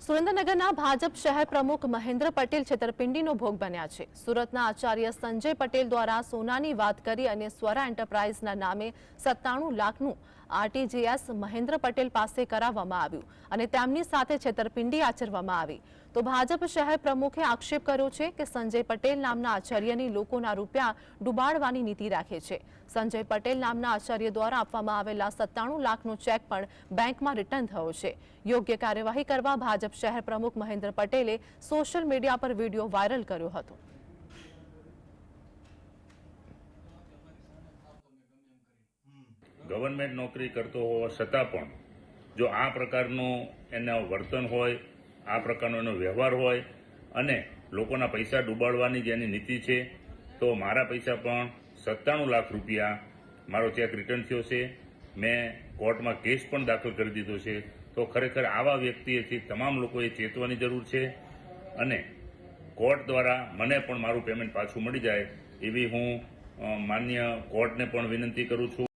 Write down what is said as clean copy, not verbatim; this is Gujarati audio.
સુરેન્દ્રનગરના ભાજપ શહેર પ્રમુખ મહેન્દ્ર પટેલ છેતરપિંડીનો ભોગ બન્યા છે। સુરતના આચાર્ય સંજય પટેલ દ્વારા સોનાની વાત કરી અને સ્વરા એન્ટરપ્રાઇઝના નામે 97 લાખનું આરટીજીએસ મહેન્દ્ર પટેલ પાસે કરાવવામાં આવ્યું અને તેમની સાથે છેતરપિંડી આચરવામાં આવી। તો ભાજપ શહેર પ્રમુખે આક્ષેપ કર્યો છે કે સંજય પટેલ નામના આચાર્યની લોકોના રૂપિયા ડૂબાડવાની નીતિ રાખે છે। સંજય પટેલ નામના આચાર્ય દ્વારા આપવામાં આવેલા 97 લાખનો ચેક પણ બેંકમાં રિટર્ન થયો છે। યોગ્ય કાર્યવાહી કરવા ભાજપ શહેર પ્રમુખ મહેન્દ્ર પટેલે સોશિયલ મીડિયા પર વિડીયો વાયરલ કર્યો હતો। ગવર્નમેન્ટ નોકરી કરતો હોવા છતાં પણ જો આ પ્રકારનું એનો વર્તન હોય, આ પ્રકારનો એનો વ્યવહાર હોય અને લોકોના પૈસા ડૂબાડવાની જેની નીતિ છે, તો મારા પૈસા પણ 97 લાખ રૂપિયા મારો ચેક રિટર્ન થયો છે। મેં કોર્ટમાં કેસ પણ દાખલ કરી દીધો છે। તો ખરેખર આવા વ્યક્તિએથી તમામ લોકોએ ચેતવાની જરૂર છે અને કોર્ટ દ્વારા મને પણ મારું પેમેન્ટ પાછું મળી જાય એવી હું માન્ય કોર્ટને પણ વિનંતી કરું છું।